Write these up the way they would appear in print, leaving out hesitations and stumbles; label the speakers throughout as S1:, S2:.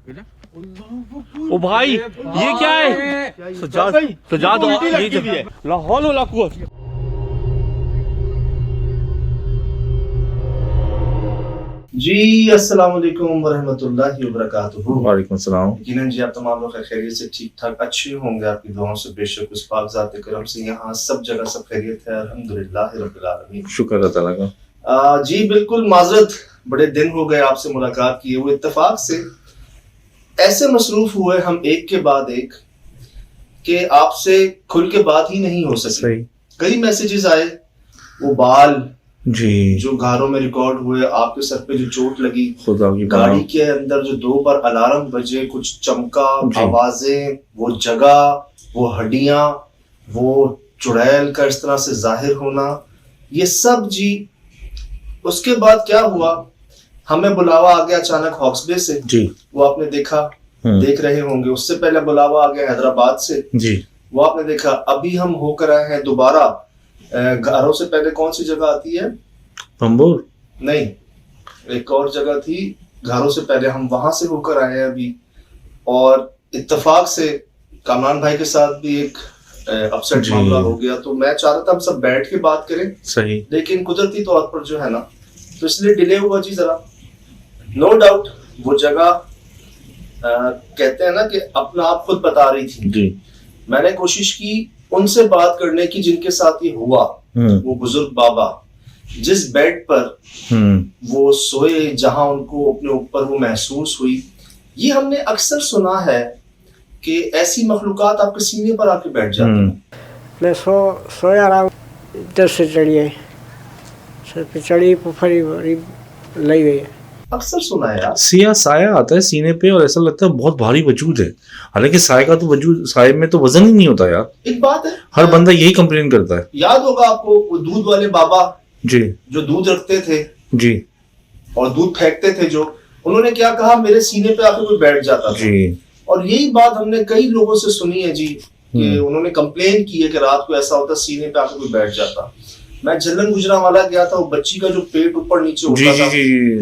S1: ओ भाई ये क्या है? सजाद लाहौल वाला कुआ।
S2: जी अस्सलाम वालेकुम वरहमतुल्लाहि वबरकातुहू।
S3: वालेकुम सलाम।
S2: यकीनन जी आप तमाम लोग खैरियत से ठीक ठाक अच्छे होंगे, आपकी दुआओं से बेशक उस पाक ज़ात करम से यहाँ सब जगह सब खैरियत है, अल्हम्दुलिल्लाह रब्बिल आलमीन।
S3: शुक्र अल्लाह ताला का।
S2: जी बिल्कुल माजरत, बड़े दिन हो गए आपसे मुलाकात किए हुए, इत्तेफाक से ऐसे मसरूफ हुए हम एक के बाद एक कि आपसे खुल के बात ही नहीं हो सकी। कई मैसेजेस आए, वो बाल
S3: जी
S2: जो घरों में रिकॉर्ड हुए, आपके सर पे जो चोट लगी,
S3: खुदा की
S2: गाड़ी के अंदर जो 2 बार अलार्म बजे, कुछ चमका, आवाजें, वो जगह, वो हड्डियां, वो चुड़ैल का इस तरह से जाहिर होना, ये सब जी। उसके बाद क्या हुआ, हमें बुलावा आ गया अचानक हॉक्सबे से
S3: जी,
S2: वो आपने देखा, देख रहे होंगे। उससे पहले बुलावा आ गया हैदराबाद से
S3: जी, वो
S2: आपने देखा। अभी हम होकर आए हैं दोबारा घरों से पहले कौन सी जगह आती है?
S3: पंबोर
S2: नहीं, एक और जगह थी, घरों से पहले हम वहां से होकर आए हैं अभी। और इत्तेफाक से कामरान भाई के साथ भी एक अपसेट मामला हो गया, तो मैं चाह रहा था हम सब बैठ के बात करें,
S3: सही,
S2: लेकिन कुदरती तौर पर जो है ना, तो इसलिए डिले हुआ जी जरा। नो डाउट वो जगह कहते हैं ना कि अपना आप खुद बता रही थी
S3: जी।
S2: मैंने कोशिश की उनसे बात करने की जिनके साथ ये हुआ, वो बुजुर्ग बाबा जिस बेड पर वो सोए, जहां उनको अपने ऊपर वो महसूस हुई। ये हमने अक्सर सुना है कि ऐसी मखलूकात आपके सीने पर आके बैठ जाती हैं।
S4: मैं सोया रहा हूँ, इधर से चढ़िए, सर पे चढ़ी, फुफरी लग गई।
S2: अक्सर सुना है यार,
S3: सिया साया आता है सीने पे और ऐसा लगता है बहुत भारी वजूद है, हालांकि साय का तो वजूद, साय में तो वजन ही नहीं होता यार।
S2: एक बात है,
S3: हर बंदा यही कंप्लेन करता है।
S2: याद होगा आपको वो दूध वाले बाबा
S3: जी,
S2: जो दूध रखते थे
S3: जी,
S2: और दूध फेंकते थे, जो उन्होंने क्या कहा, मेरे सीने पे आके कोई बैठ जाता था
S3: जी।
S2: और यही बात हमने कई लोगों से सुनी है जी, कि उन्होंने कंप्लेन की है कि रात को ऐसा होता, सीने पे आके कोई बैठ जाता। मैं झल्लन गुजरांवाला गया था, वो बच्ची का जो पेट ऊपर नीचे होता था,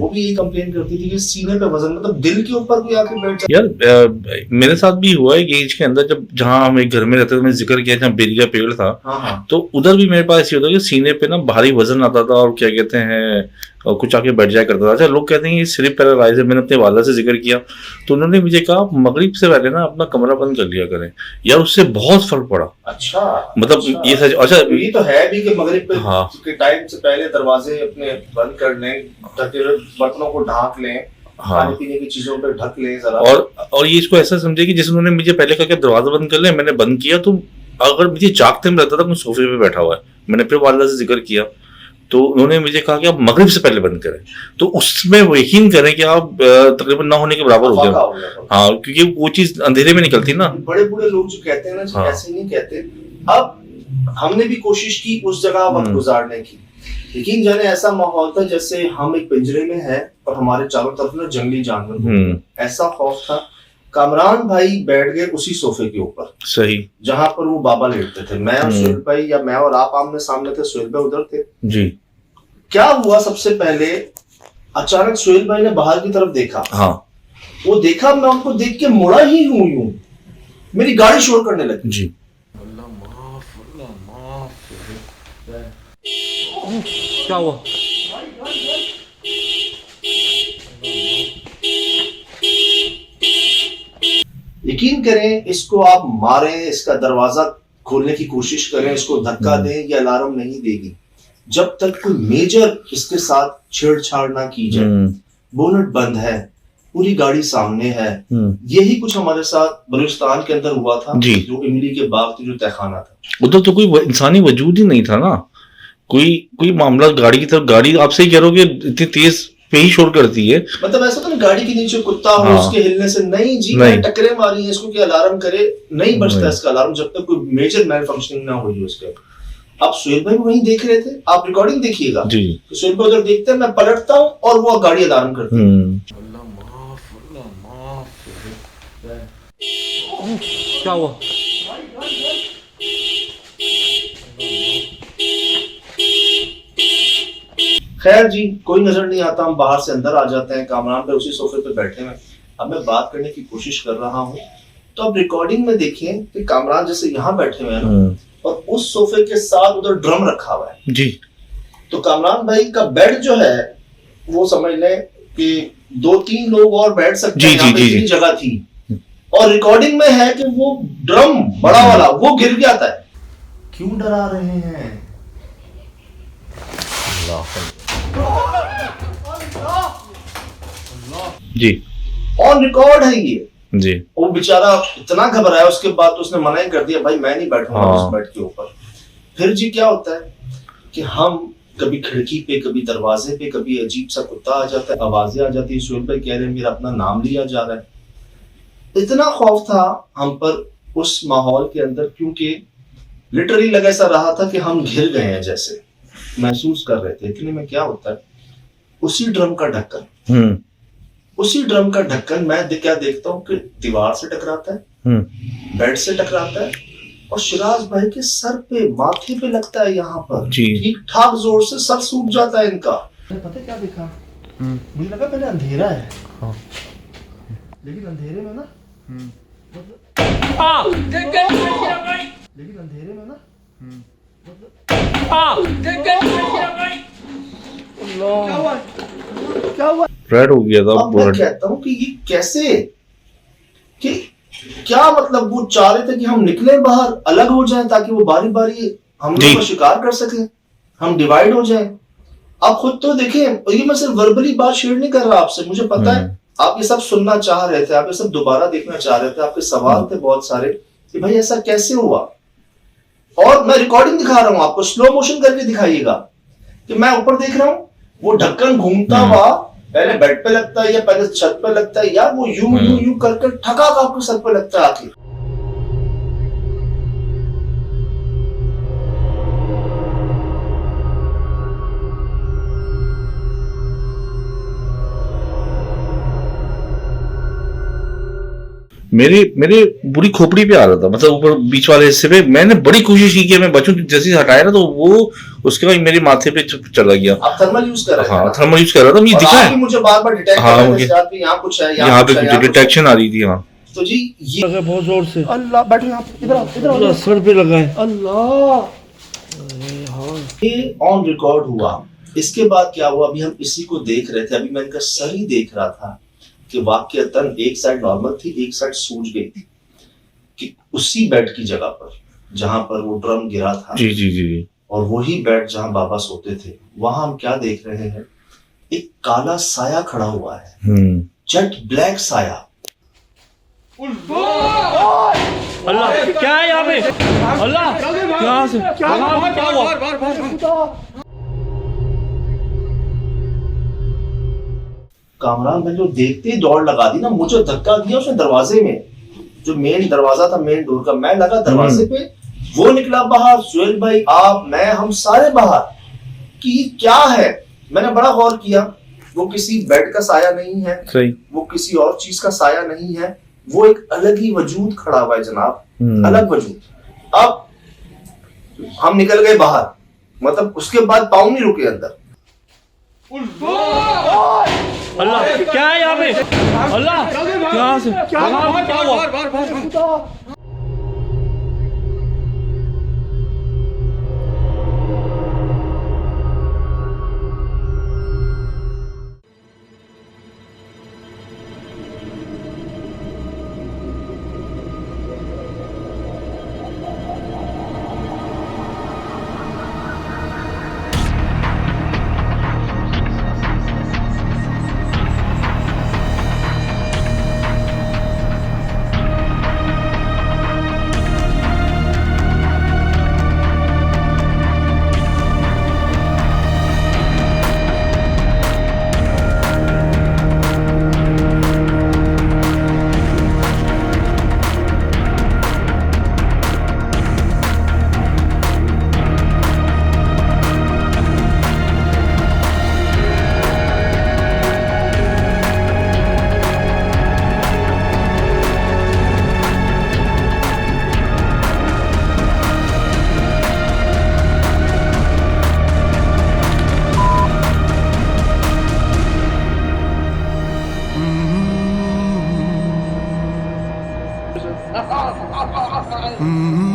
S2: वो भी यही कंप्लेन करती थी कि सीने पे वजन, मतलब दिल के ऊपर कोई आके बैठ जाता।
S3: यार मेरे साथ भी हुआ है एज के अंदर, जब जहाँ हम एक घर में रहते थे, मैंने जिक्र किया जहाँ बेरिया पेड़ था, तो उधर भी मेरे पास ऐसी होता है कि सीने पे ना भारी वजन आता था और क्या कहते हैं, और कुछ आके बैठ जाया करता था। अच्छा, लोग कहते हैं ये सिर्फ पैरालाइज है। मैंने अपने वाला से जिक्र किया तो उन्होंने मुझे कहा मगरिब से पहले ना अपना कमरा बंद कर लिया करें यार, उससे बहुत फर्क पड़ा।
S2: अच्छा,
S3: मतलब
S2: अच्छा,
S3: ये सच। अच्छा,
S2: ये तो है भी कि मगरिब पे
S3: हाँ,
S2: के टाइम से पहले दरवाजे अपने बंद कर लें, बर्तनों को ढांक लें,
S3: हाँ,
S2: खाने पीने की चीजों पे ढक लें जरा।
S3: और ये इसको ऐसा समझे कि जैसे उन्होंने मुझे पहले कहा कि दरवाजा बंद कर ले, मैंने बंद किया तो अगर मुझे जागते में लगता था मैं सोफे पे बैठा हुआ है। मैंने फिर वाला से जिक्र किया तो उन्होंने मुझे कहा कि आप मगरिब से पहले बंद करें, तो उसमें वो यकीन करें कि आप तकरीबन ना होने के बराबर हो गए। हाँ, क्योंकि वो चीज अंधेरे में निकलती ना।
S2: बड़े बूढ़े लोग जो कहते हैं ना, ऐसे नहीं कहते। अब हमने भी कोशिश की उस जगह वक्त गुजारने की, लेकिन जाने ऐसा माहौल था जैसे हम एक पिंजरे में है और हमारे चारों तरफ ना जंगली जानवर, ऐसा खौफ था। कामरान भाई बैठ गए उसी सोफे के ऊपर, सही, जहां पर वो बाबा लेटते थे। मैं और सुहेल भाई, या मैं और आप आमने सामने थे, सुहेल भाई उधर थे जी। क्या हुआ, सबसे पहले अचानक सुहेल भाई ने बाहर की तरफ देखा। हाँ, वो देखा, मैं उनको देख के मुड़ा ही हूं, यूं मेरी गाड़ी शोर करने लगी जी।
S1: क्या हुआ?
S2: यकीन करें, इसको आप मारें, इसका दरवाजा खोलने की कोशिश करें, इसको धक्का दें, ये अलार्म नहीं देगी जब तक कोई मेजर इसके साथ छेड़छाड़ ना की जाए। बोनट बंद है, पूरी गाड़ी सामने है। यही कुछ हमारे साथ बलूचिस्तान के अंदर हुआ था, जो इमली के बाग थी, जो तहखाना था।
S3: उधर तो कोई इंसानी वजूद ही नहीं था ना, कोई मामला। गाड़ी की तरफ, गाड़ी आप सही कह रहे हो कि इतनी तेज पे ही शोर करती है,
S2: मतलब ऐसा तो गाड़ी के नीचे कुत्ता हो, उसके हिलने से नहीं जी, नहीं। टकरे मारी है इसको कि अलार्म करे, नहीं बजता इसका अलार्म जब तक कोई मेजर मैल फंक्शनिंग ना हुई उसके। आप सुहेल भाई वहीं देख रहे थे, आप रिकॉर्डिंग देखिएगा जी। तो सुहेल भाई उधर देखते हैं, मैं पलटता हूँ और वो गाड़ी अलार्म करती है।
S1: क्या हुआ?
S2: खैर जी, कोई नजर नहीं आता, हम बाहर से अंदर आ जाते हैं। कामरान पे उसी सोफे पे बैठे हुए, अब मैं बात करने की कोशिश कर रहा हूँ, तो अब रिकॉर्डिंग में देखें कि कामरान जैसे यहाँ बैठे हुए हैं ना, और उस सोफे के साथ उधर ड्रम रखा हुआ है
S3: जी।
S2: तो कामरान भाई का बेड जो है वो समझ लें कि 2-3 लोग और बैठ सकते हैं, यहाँ पे इतनी जगह थी। और रिकॉर्डिंग में है कि वो ड्रम बड़ा वाला वो गिर गया था। क्यों डरा रहे हैं?
S3: जी
S2: ऑन रिकॉर्ड है ये
S3: जी।
S2: वो बेचारा इतना घबराया, उसके बाद तो उसने मना ही कर दिया, भाई मैं नहीं बैठूंगा उस बेड के ऊपर। फिर जी क्या होता है कि हम कभी खिड़की पे, कभी दरवाजे पे, कभी अजीब सा कुत्ता आ जाता है, आवाजें आ जाती है, सुहेल भाई कह रहे हैं मेरा अपना नाम लिया जा रहा है। इतना खौफ था हम पर उस माहौल के अंदर, क्योंकि लिटरली लग ऐसा रहा था कि हम घिर गए हैं, जैसे महसूस कर रहे थे। इतने में क्या होता है, उसी ड्रम का ढक्कन मैं क्या देखता हूँ कि दीवार से टकराता है, बेड से टकराता है, और शिराज भाई के सर पे, माथे पे लगता है यहाँ पर ठीक ठाक जोर से, सर सूख जाता है इनका। पता है क्या देखा? मुझे लगा पहले अंधेरा है, लेकिन अंधेरे में ना क्या हुआ?
S3: रेड हो गया था।
S2: अब मैं कहता हूँ कि ये कैसे, कि क्या मतलब वो चाह रहे थे कि हम निकले बाहर, अलग हो जाएं, ताकि वो बारी बारी हम लोग को शिकार कर सके, हम डिवाइड हो जाएं। आप खुद तो देखें, और ये मैं सिर्फ वर्बली बात शेयर नहीं कर रहा आपसे, मुझे पता है आप ये सब सुनना चाह रहे थे, आप ये सब दोबारा देखना चाह रहे थे, आपके सवाल थे बहुत सारे कि भाई ऐसा कैसे हुआ। और मैं रिकॉर्डिंग दिखा रहा हूं आपको, स्लो मोशन करके दिखाइएगा कि मैं ऊपर देख रहा हूं, वो ढक्कन घूमता हुआ पहले बेड पे लगता है या पहले छत पे लगता है, या वो यूं करके ठका आपके सर पे लगता है आखिर।
S3: मेरे पूरी खोपड़ी पे आ रहा था, मतलब ऊपर बीच वाले हिस्से पे। मैंने बड़ी कोशिश की कि मैं बचूं, जैसे ही हटाया ना तो वो उसके बाद मेरे माथे पे चला गया।
S2: आप थर्मल यूज कर रहे थे?
S3: हाँ, थर्मल यूज कर रहा था, मुझे दिखा है।
S2: मुझे बार-बार डिटेक्ट कर रहे थे, यहाँ कुछ है,
S3: यहाँ पे डिटेक्शन आ रही थी। हाँ
S2: तो जी ये
S4: लगा बहुत जोर से।
S2: अल्लाह, बैठो यहाँ, इधर
S4: सर पे लगा है।
S2: अल्लाह, ये ऑन रिकॉर्ड हुआ। इसके बाद क्या हुआ, अभी हम इसी को देख रहे थे, अभी मैं इनका सर ही देख रहा था कि वाकईतन एक साइड नॉर्मल थी, एक साइड सूज गई थी, कि उसी बेड की जगह पर जहां पर वो ड्रम गिरा था,
S3: जी जी जी, और
S2: वही बेड जहां बाबा सोते थे, वहां हम क्या देख रहे हैं, एक काला साया खड़ा हुआ है, जेट ब्लैक साया।
S1: अल्लाह, क्या है यहाँ पे? अल्लाह, क्या हुआ?
S2: कामरान ने जो देखते ही दौड़ लगा दी ना, मुझे धक्का दिया उसने दरवाजे में, जो मेन दरवाजा था मेन डोर का, मैं लगा दरवाजे पे, वो निकला बाहर, सुहेल भाई, आप, मैं, हम सारे बाहर, कि क्या है। मैंने बड़ा गौर किया, वो किसी बेड का साया नहीं है,
S3: सही,
S2: वो किसी और चीज का साया नहीं है, वो एक अलग ही वजूद खड़ा हुआ है जनाब, अलग वजूद। अब हम निकल गए बाहर, मतलब उसके बाद पाँव नहीं रुके अंदर।
S1: अल्लाह, क्या है यहाँ पे? अल्लाह, क्या हुआ?
S5: Mm-hmm.